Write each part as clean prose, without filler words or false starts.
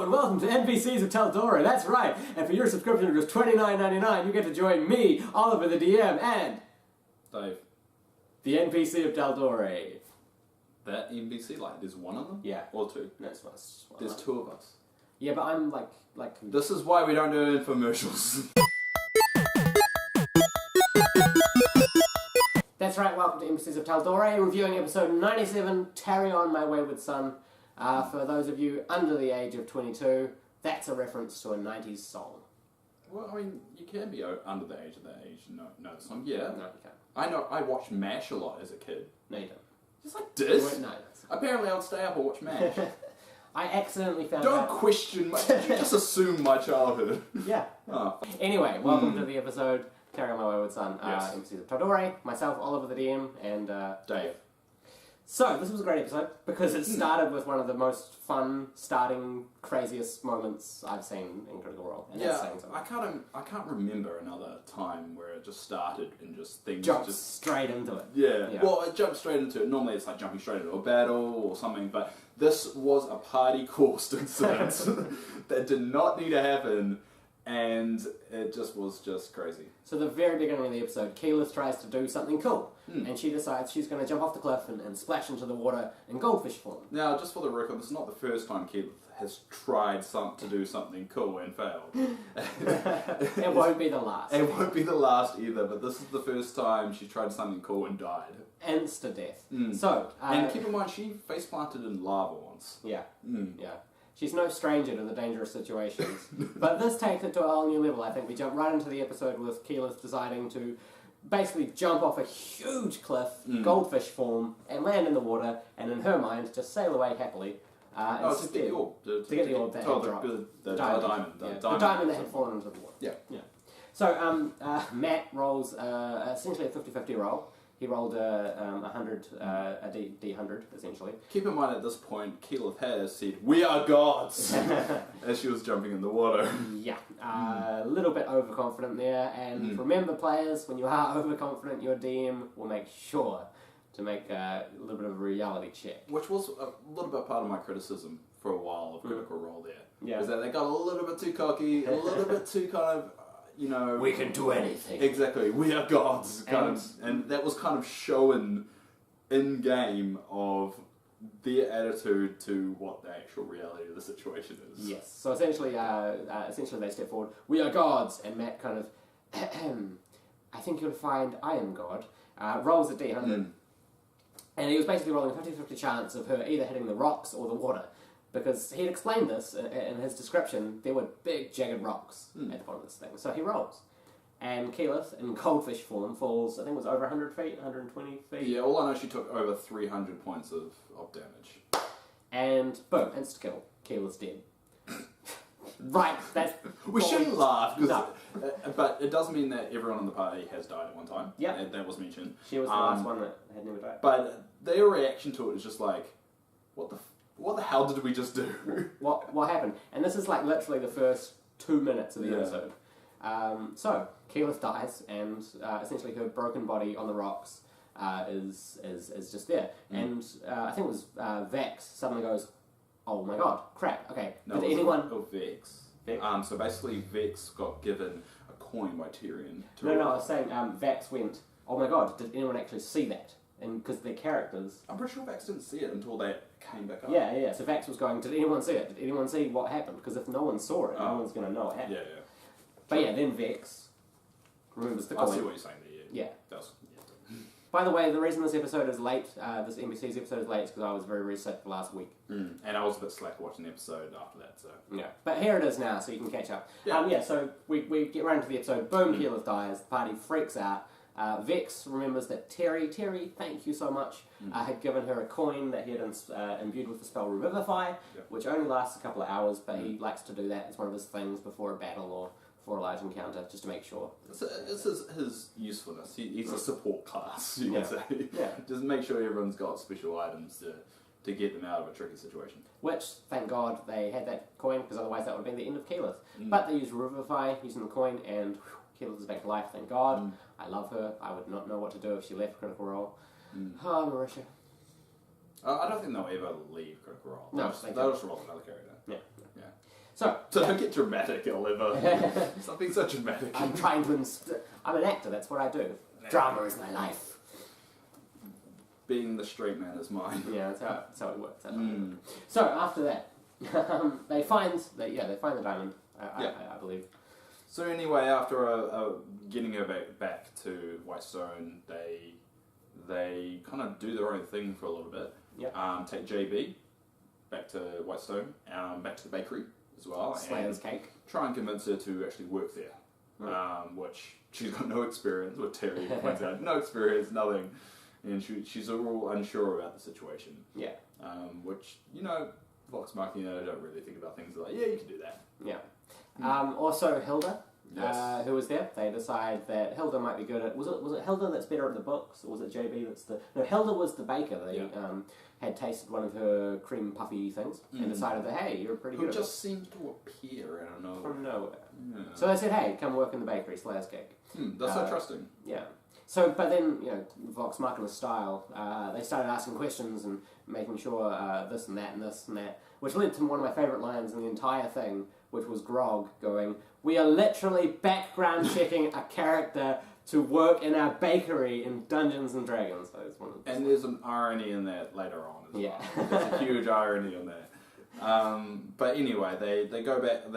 and welcome to NPCs of Tal'Dorei. That's right. And for your subscription of just $29.99, you get to join me, Oliver the DM, and Dave. the NPC of Tal'Dorei. That NPC, like, there's one of them? Yeah. Or two? No, it's just one. There's two of us. Yeah, but I'm like... This is why we don't do infomercials. That's right, welcome to NPCs of Tal'Dorei, reviewing episode 97, Tarry On, My Wayward Son. For those of you under the age of 22, that's a reference to a 90s song. Well, I mean, you can be under the age of that age. No, the song. Yeah. No, you can't. I know, I watched MASH a lot as a kid. No, you don't. Just like this? No. Apparently I would stay up and watch MASH. I accidentally found Don't out... question my... you just assume my childhood. Yeah. Oh. Anyway, welcome to the episode, Tarry On, My Wayward Son. Yes. NPCs of Tal'Dorei, myself, Oliver the DM, and... Dave. So, this was a great episode, because it started with one of the most fun, starting, craziest moments I've seen in Critical Role. And that's saying something. I can't remember another time where it just started and just things Jumped just... straight into it. Yeah. Well, it jumped straight into it. Normally it's like jumping straight into a battle or something, but this was a party-caused incident that did not need to happen, and it just was just crazy. So the very beginning of the episode, Keyleth tries to do something cool, and she decides she's going to jump off the cliff and splash into the water in goldfish form. Now, just for the record, this is not the first time Keyleth has tried to do something cool and failed. It won't be the last. It won't be the last either, but this is the first time she tried something cool and died. Insta-death. So... and keep in mind, she face-planted in lava once. Yeah. Yeah. She's no stranger to the dangerous situations. But this takes it to a whole new level, I think. We jump right into the episode with Keyleth deciding to basically jump off a huge cliff, goldfish form, and land in the water, and in her mind, just sail away happily. To get the orb. To get the orb that had dropped. The diamond. The diamond that had fallen into the water. Yeah. So, Matt rolls essentially a 50-50 roll. He rolled a D100, essentially. Keep in mind at this point, Keyleth has said, "We are gods!" as she was jumping in the water. Yeah, a little bit overconfident there. And remember, players, when you are overconfident, your DM will make sure to make a little bit of a reality check. Which was a little bit part of my criticism for a while of Critical Role there. Yeah. Is that they got a little bit too cocky, a little bit too kind of... we can do anything. Exactly, we are gods, and that was kind of shown in game of their attitude to what the actual reality of the situation is. Yes. So essentially they step forward. We are gods, and Matt kind of, I think you'll find I am God. Rolls a D100, and he was basically rolling a 50-50 chance of her either hitting the rocks or the water. Because he had explained this in his description, there were big jagged rocks at the bottom of this thing. So he rolls. And Keyleth, in goldfish form, falls, I think it was over 100 feet, 120 feet. Yeah, all I know, she took over 300 points of damage. And boom, insta-kill. Keyleth's dead. Right, that's... We shouldn't laugh, but it does mean that everyone in the party has died at one time. Yeah. That was mentioned. She was the last one that had never died. But their reaction to it is just like, what the hell did we just do? What happened? And this is like literally the first 2 minutes of the episode. So Keyleth dies, and essentially her broken body on the rocks is just there. And I think it was Vex suddenly goes, "Oh my god, crap! Okay, No, did anyone?" Vex. Vex. So basically, Vex got given a coin by Tyrion. No, I was saying Vex went, "Oh my god, did anyone actually see that?" And because their characters... I'm pretty sure Vex didn't see it until they came back up. Yeah. So Vex was going, did anyone see it? Did anyone see what happened? Because if no one saw it, no one's going to know what happened. Yeah. But yeah, then Vex remembers the coin. I see what you're saying there, yeah. By the way, the reason this episode is late, this NBC's episode is late, is because I was very, very sick last week. And I was a bit slack watching the episode after that, so... Yeah. But here it is now, so you can catch up. Yeah. So we get right into the episode. Boom, Keyleth dies. The party freaks out. Vex remembers that Terry, thank you so much, had given her a coin that he had imbued with the spell Revivify, which only lasts a couple of hours, but he likes to do that. It's one of his things before a battle or before a large encounter, just to make sure. It's his usefulness. He's a support class, you can say. Yeah. Just make sure everyone's got special items to get them out of a tricky situation. Which, thank God, they had that coin, because otherwise that would have been the end of Keyleth. But they used Revivify using the coin, and Keyleth is back to life, thank God. I love her. I would not know what to do if she left Critical Role. Oh, Marisha. I don't think they'll ever leave Critical Role. No, they'll just roll another character. Yeah. So Don't get dramatic, Oliver. Stop being so dramatic. I'm trying to. I'm an actor. That's what I do. Drama is my life. Being the straight man is mine. Yeah, that's how it works. So after that, they find the diamond. I believe. So anyway, after getting her back to Whitestone, they kind of do their own thing for a little bit. Yeah. Take JB back to Whitestone, back to the bakery as well, Slayer's and cake. try and convince her to actually work there, which she's got no experience with. Terry points out, no experience, nothing, and she's all unsure about the situation. Yeah. Which, Vox Machina don't really think about things like, yeah, you can do that. Yeah. Also Hilda, Yes. who was there. They decide that Hilda might be good at. Was it Hilda that's better at the books, or was it JB that's the? No, Hilda was the baker. They had tasted one of her cream puffy things and decided that, hey, you're pretty good. Who at just seemed to appear out of nowhere. from nowhere. Yeah. So they said, hey, come work in the bakery, Slayer's cake. That's so trusting. Yeah. So, but then, Vox Machina style, they started asking questions and making sure this and that and this and that, which led to one of my favourite lines in the entire thing, which was Grog going, "We are literally background checking a character to work in our bakery in Dungeons and Dragons." So it's one of And there's an irony in that later on as Yeah. well. There's a huge irony in that. But anyway, they go back,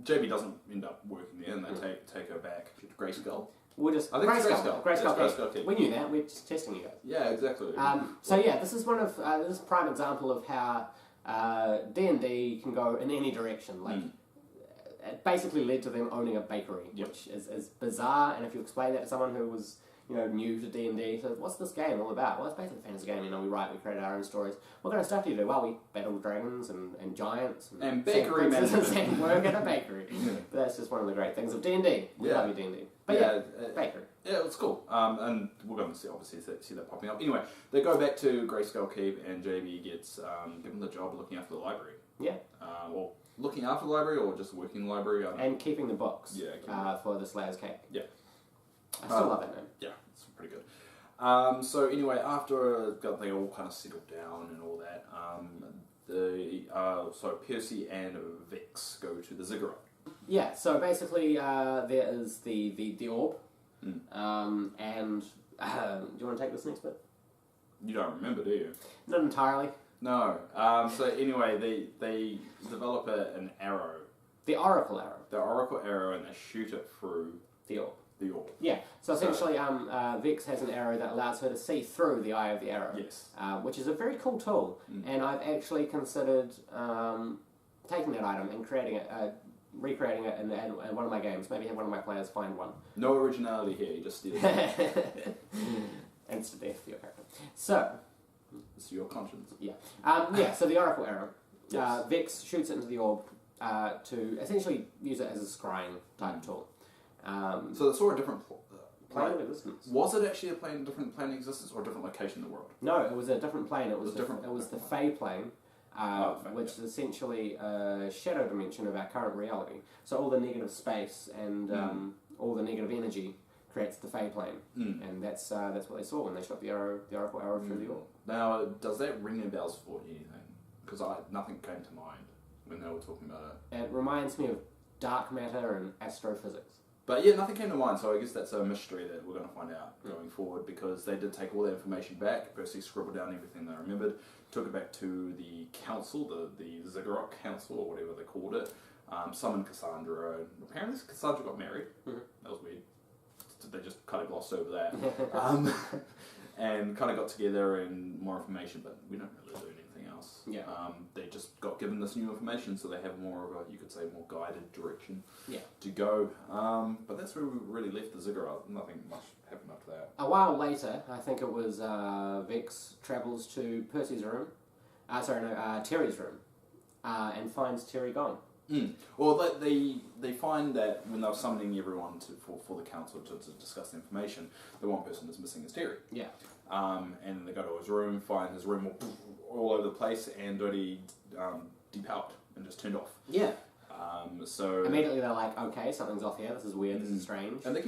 JB doesn't end up working there, and they take her back to Grayskull. We're just I think it's Grayskull. Grayskull. Cake. We knew that. We're just testing you guys. Yeah, exactly. So yeah, this is one of this is a prime example of how D&D can go in any direction. Like it basically led to them owning a bakery, which is bizarre. And if you explain that to someone who was new to D&D, so what's this game all about? Well, it's basically a fantasy game. We create our own stories. What kind of stuff do you do? Well, we battle dragons and giants and bakery management and work at a bakery. But that's just one of the great things of D&D. We love you, D&D. But bakery. Yeah, it's cool. And we're going to see that popping up. Anyway, they go back to Grayskull Keep, and JB gets given the job of looking after the library. Yeah. Or looking after the library, or just working in the library. And keeping the books. Yeah. For the Slayer's cake. Yeah. I still love that name. Yeah, it's pretty good. So anyway, after they all kind of settled down and all that, so Percy and Vix go to the ziggurat. Yeah, so basically there is the orb, and do you want to take this next bit? You don't remember, do you? Not entirely. No. So anyway, they develop an arrow. The Oracle arrow. The Oracle arrow, and they shoot it through the orb. The orb. Yeah, so essentially Vix has an arrow that allows her to see through the eye of the arrow. Yes. Which is a very cool tool, and I've actually considered taking that item and recreating it in one of my games. Maybe have one of my players find one. No originality here, you just steal it. Instant death for your character. So... It's your conscience. Yeah. So the Oracle arrow. Yes. Vix shoots it into the orb to essentially use it as a scrying type tool. So they saw a different plane of existence. Was it actually a different plane of existence, or a different location in the world? No, it was a different plane. It was different. It was the Fey plane, which is essentially a shadow dimension of our current reality. So all the negative space and all the negative energy creates the Fey plane, and that's what they saw when they shot the Oracle arrow through the orb. Now, does that ring any bells for anything? Because nothing came to mind when they were talking about it. It reminds me of dark matter and astrophysics. But yeah, nothing came to mind, so I guess that's a mystery that we're going to find out going forward, because they did take all that information back. Percy scribbled down everything they remembered, took it back to the council, the Ziggurat Council, or whatever they called it, summoned Cassandra, and apparently Cassandra got married. That was weird. They just kind of glossed over that. And kind of got together and more information, but we don't really do anything else. Yeah. They just got given this new information, so they have more of a, you could say, more guided direction Yeah. to go. But that's where we really left the ziggurat. Nothing much happened after that. A while later, I think it was Vix travels to Percy's room. Terry's room, and finds Terry gone. Well, they find that when they're summoning everyone for the council to discuss the information, the one person that's missing is Terry. Yeah. And they go to his room, find his room all over the place, and already depowered and just turned off. Yeah. So immediately they're like, okay, something's off here. This is weird. This is strange. And there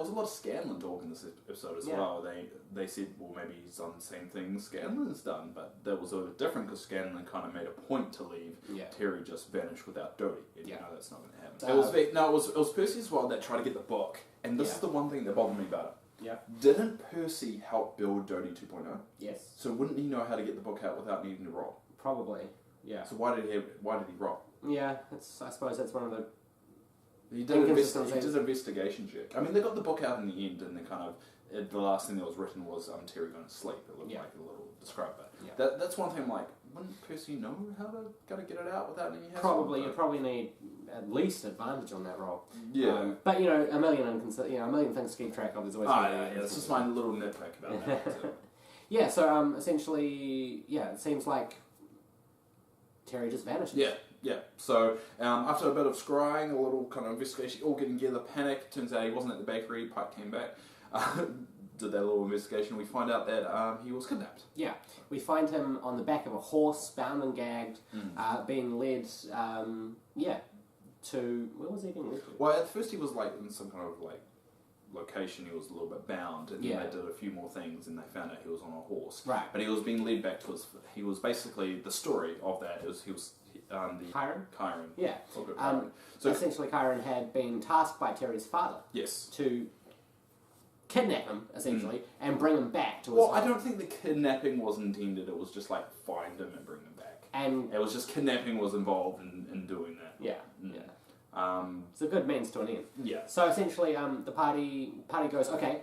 was a lot of Scanlan talk in this episode as well. They said, well, maybe he's done the same thing Scanlan's done, but that was a little bit different because Scanlan kind of made a point to leave. Yeah. Terry just vanished without Dodie. And Yeah. you know that's not going to happen. It was Percy as well that tried to get the book, and this Yeah. is the one thing that bothered me about it. Yeah. Didn't Percy help build Dodie 2.0? Yes. So wouldn't he know how to get the book out without needing to roll? Probably. Yeah. So why did he roll? Yeah. I suppose that's one of the. He did an investigation check. I mean, they got the book out in the end, and they kind of the last thing that was written was Terry going to sleep. It looked like a little described, but that's one thing. I'm like, wouldn't Percy know how to get it out without any hassle? Probably, you probably need at least advantage on that roll. Yeah, but a million things to keep track of. There's always. It's just my little nitpick about that. Yeah. So essentially, it seems like Terry just vanishes. Yeah. So after a bit of scrying, a little kind of investigation, all getting together, panic. Turns out he wasn't at the bakery. Pike came back. Did that little investigation. We find out that he was kidnapped. Yeah. We find him on the back of a horse, bound and gagged, being led. To where was he being led to? Well, at first he was like in some kind of like location. He was a little bit bound, and then they did a few more things, and they found out he was on a horse. Right. But he was being led back to his. He was basically the story of that is he was. Chiron? Chiron. Yeah. Chiron. So essentially Chiron had been tasked by Terry's father to kidnap him, essentially, and bring him back to his home. I don't think the kidnapping was intended. It was just like find him and bring him back. And it was just kidnapping was involved in doing that. Yeah. It's a good means to an end. Yeah. So essentially the party goes, okay,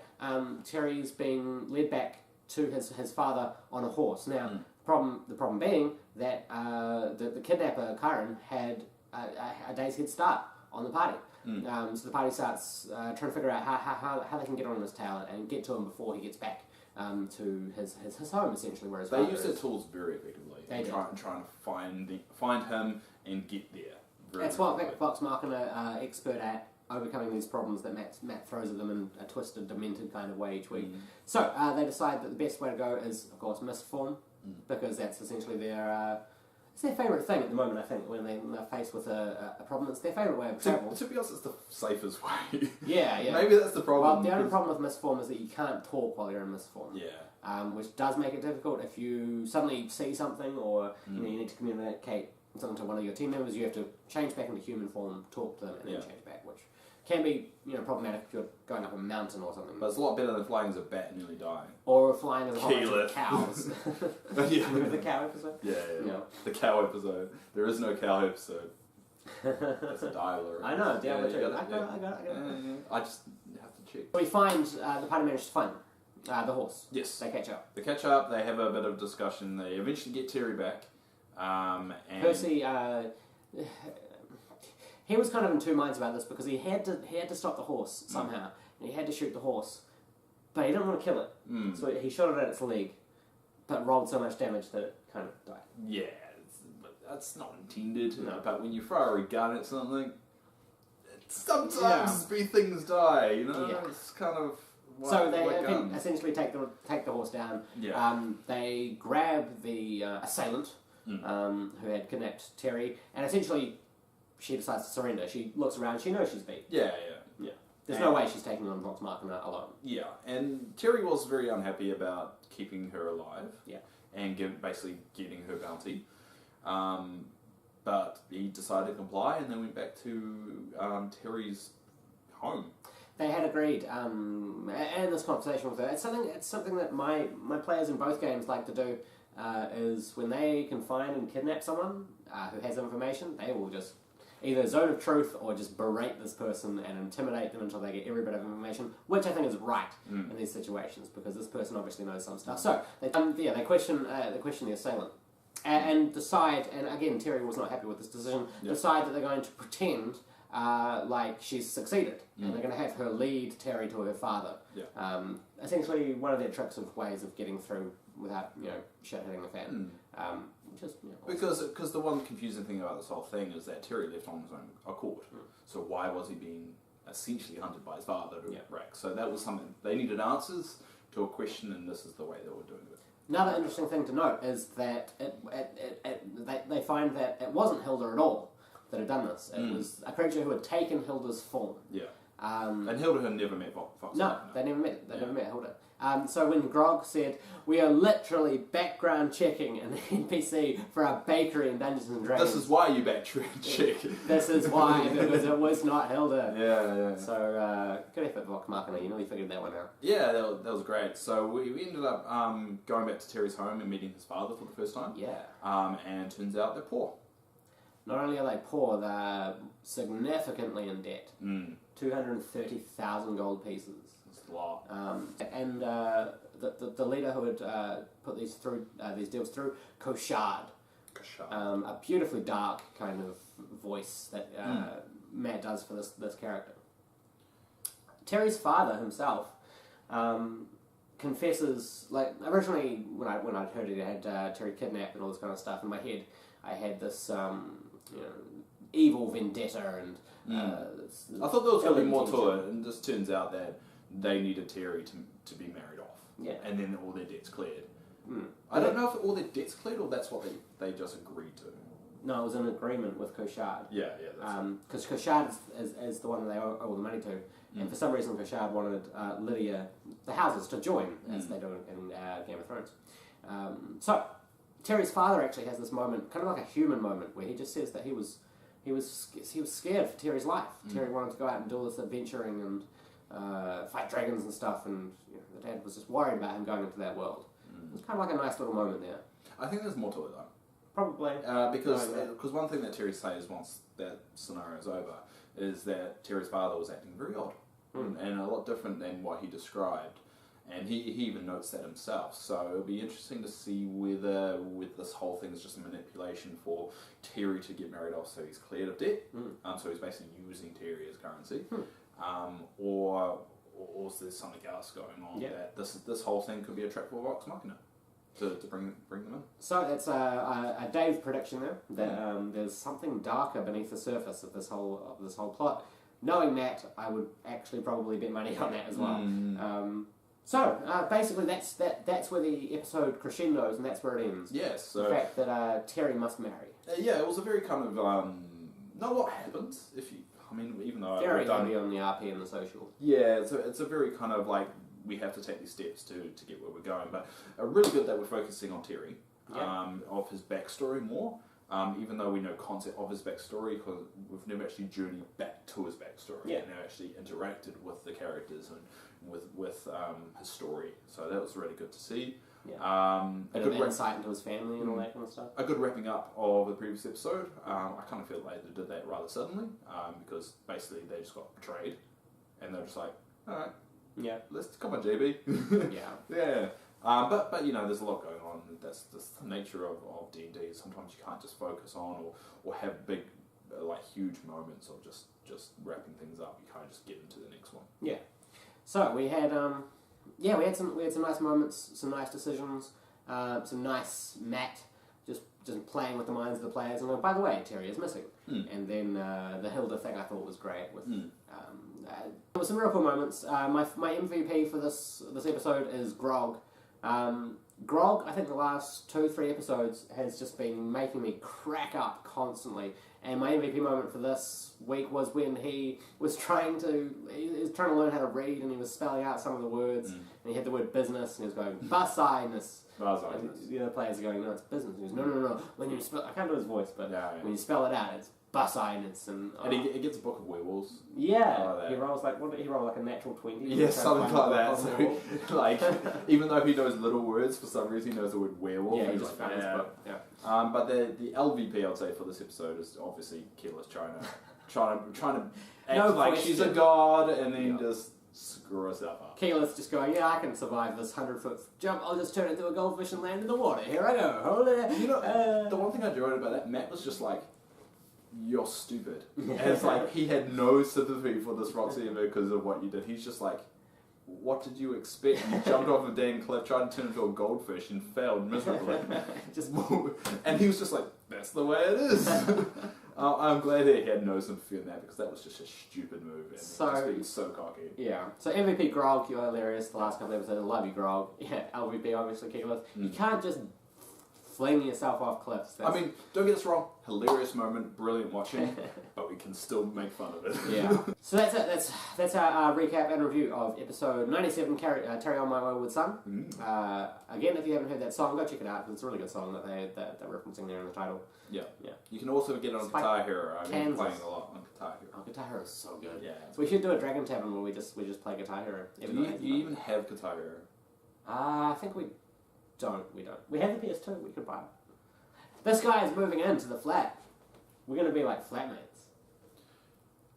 Terry's being led back to his father on a horse. Now, the problem being that the kidnapper, Chiron, had a day's head start on the party. So the party starts trying to figure out how they can get on his tail and get to him before he gets back to his home, essentially, where his father is. They used their tools very effectively. They did. Trying to find him and get there. That's what Vox Machina are expert at, overcoming these problems that Matt throws at them in a twisted, demented kind of way each week. So they decide that the best way to go is, of course, mist form, because that's essentially it's their favourite thing at the moment, I think, when they're faced with a problem. It's their favourite way of travel. To be honest, it's the safest way. Yeah. Maybe that's the problem. Well, the only problem with mist form is that you can't talk while you're in mist form. Yeah. Which does make it difficult if you suddenly see something or you need to communicate something to one of your team members. You have to change back into human form, talk to them, and then change back, which can be problematic if you're going up a mountain or something. But it's a lot better than flying as a bat and nearly dying. Or flying as a whole bunch of cows. Yeah. Remember the cow episode? Yeah. The cow episode. There is no cow episode. That's a dialer. I know, dialer too. I got it. I just have to check. We find the party managed to find the horse. Yes. They catch up. They catch up, they have a bit of discussion, they eventually get Terry back. And Percy, he was kind of in two minds about this because he had to stop the horse somehow, and he had to shoot the horse, but he didn't want to kill it, so he shot it at its leg, but rolled so much damage that it kind of died. Yeah, but that's not intended. No. But when you fire a gun at something, sometimes things die. It's kind of. So they essentially take the horse down. Yeah. They grab the assailant who had kidnapped Terry, and essentially she decides to surrender. She looks around. She knows she's beat. Yeah. There's no way she's taking on Vox Machina alone. Yeah, and Terry was very unhappy about keeping her alive. Yeah. And basically getting her bounty. But he decided to comply, and then went back to Terry's home. They had agreed, and this conversation with her. It's something that my players in both games like to do. Is when they can find and kidnap someone who has information, they will just either zone of truth or just berate this person and intimidate them until they get every bit of information, which I think is right in these situations because this person obviously knows some stuff. So they question the assailant and decide. And again, Terry was not happy with this decision. Yep. Decide that they're going to pretend like she's succeeded, and they're going to have her lead Terry to her father. Yeah. Essentially, one of their tricks of ways of getting through without shit hitting the fan. Because the one confusing thing about this whole thing is that Terry left on his own accord. So why was he being essentially hunted by his father to wreck? So that was something they needed answers to a question, and this is the way they were doing it. Another interesting thing to note is that they find that it wasn't Hilda at all that had done this. It was a creature who had taken Hilda's form. Yeah. And Hilda had never met Fox. No, they never met. They never met Hilda. So when Grog said, "We are literally background checking an NPC for our bakery in Dungeons and Dragons," this is why you background check. This is why, because it was not Hilda. Yeah. So good effort, Vox Machina. You nearly figured that one out. Yeah, that was great. So we ended up going back to Terry's home and meeting his father for the first time. Yeah. And turns out they're poor. Not only are they poor, they're significantly in debt. 230,000 gold pieces. That's a lot. And the leader who had put these deals through, Koshard. A beautifully dark kind of voice that Matt does for this character. Terry's father himself confesses, like, originally when I'd heard it had Terry kidnapped and all this kind of stuff, in my head I had this evil vendetta and I thought there was going to be more to it, and it just turns out that they needed Terry to be married off. Yeah. And then all their debts cleared. I don't know if all their debts cleared or that's what they just agreed to. No, it was an agreement with Koshard. Yeah, that's because Koshard is the one that they owe the money to, and for some reason Koshard wanted Lydia, the houses, to join, as they do in Game of Thrones. So Terry's father actually has this moment, kind of like a human moment, where he just says that he was scared for Terry's life. Terry wanted to go out and do all this adventuring and fight dragons and stuff, and the dad was just worried about him going into that world. It was kind of like a nice little moment there. I think there's more to it though. Probably. Because one thing that Terry says once that scenario is over is that Terry's father was acting very odd and a lot different than what he described. And he even notes that himself. So it'll be interesting to see whether with this whole thing is just a manipulation for Terry to get married off so he's cleared of debt. So he's basically using Terry as currency. Or there's something else going on that this whole thing could be a trap for Vox Machina to bring them in. So it's a Dave prediction there that there's something darker beneath the surface of this whole plot. Knowing that, I would actually probably bet money on that as well. So basically, that's where the episode crescendos, and that's where it ends. Yes. So the fact that Terry must marry. Yeah, it was a very kind of not what happens if you. I mean, even though very heavy on the RP and the social. Yeah, it's a very kind of like we have to take these steps to get where we're going. But really good that we're focusing on Terry, of his backstory more. Even though we know concept of his backstory, because we've never actually journeyed back to his backstory and never actually interacted with the characters and with his story. So that was really good to see. A good insight into his family and all that kind of stuff. A good wrapping up of the previous episode. I kind of feel like they did that rather suddenly because basically they just got betrayed and they're just like, all right, let's come on, JB. But there's a lot going on. That's the nature of D&D. Sometimes you can't just focus on or have big, huge moments of just wrapping things up. You can't just get into the next one. Yeah. So we had we had some nice moments, some nice decisions, some nice Matt just playing with the minds of the players. And by the way, Terry is missing. And then the Hilda thing I thought was great. With there were some real cool moments. My MVP for this episode is Grog. Grog, I think the last 2-3 episodes has just been making me crack up constantly. And my MVP moment for this week was when he was trying to learn how to read, and he was spelling out some of the words, and he had the word business, and he was going, Basinus. And the other players are going, no, it's business. And he goes, no. When you spell, I can't do his voice, but when you spell it out, it's Basinus. And he gets a book of werewolves. Yeah. He rolls like a natural 20. Yeah, something like that. So, even though he knows little words, for some reason he knows the word werewolf. Yeah, he just found his book. Yeah. But the LVP, I'd say, for this episode is obviously Keyless trying to act like she's a god and then just screw herself up. Keyless just going, I can survive this 100-foot jump. I'll just turn into a goldfish and land in the water. Here I go. Hold it. The one thing I enjoyed about that, Matt was just like, you're stupid. And it's like he had no sympathy for this Roxy because of what you did. He's just like, what did you expect? You jumped off a dang cliff, tried to turn into a goldfish, and failed miserably. And he was just like, that's the way it is. I'm glad that he had no sympathy in that because that was just a stupid move and just being so cocky. Yeah. So MVP Grog, you're hilarious. The last couple of episodes, I love you, Grog. Yeah, LVP obviously Keyless. You can't just fling yourself off cliffs. I mean, don't get us wrong, hilarious moment, brilliant watching, but we can still make fun of it. Yeah. So that's it. That's our recap and review of episode 97, Carry On My Wayward Son. Again, if you haven't heard that song, go check it out, because it's a really good song that they're referencing there in the title. Yeah. Yeah. You can also get it on Guitar Hero. I've been playing a lot on Guitar Hero. Oh, Guitar Hero is so good. Yeah. So we should do a Dragon Tavern where we just play Guitar Hero. Do you even have Guitar Hero? I think we don't. We have the PS2, we could buy it. This guy is moving into the flat. We're going to be like flatmates.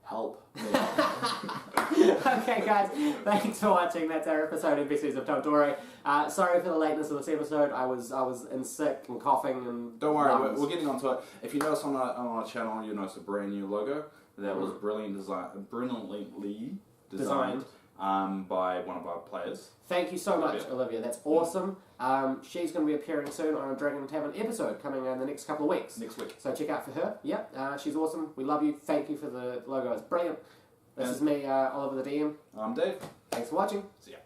Help. Okay, guys, thanks for watching. That's our episode of NPCs of Tal'Dorei. Sorry for the lateness of this episode. I was in sick and coughing and. Don't worry, we're getting onto it. If you notice on our channel, you notice a brand new logo that was brilliantly designed by one of our players. Thank you so much, Olivia. That's awesome. She's going to be appearing soon on a Dragon Tavern episode coming in the next couple of weeks. Next week. So check out for her. Yep, she's awesome. We love you. Thank you for the logo. It's brilliant. This is me, Oliver the DM. I'm Dave. Thanks for watching. See ya.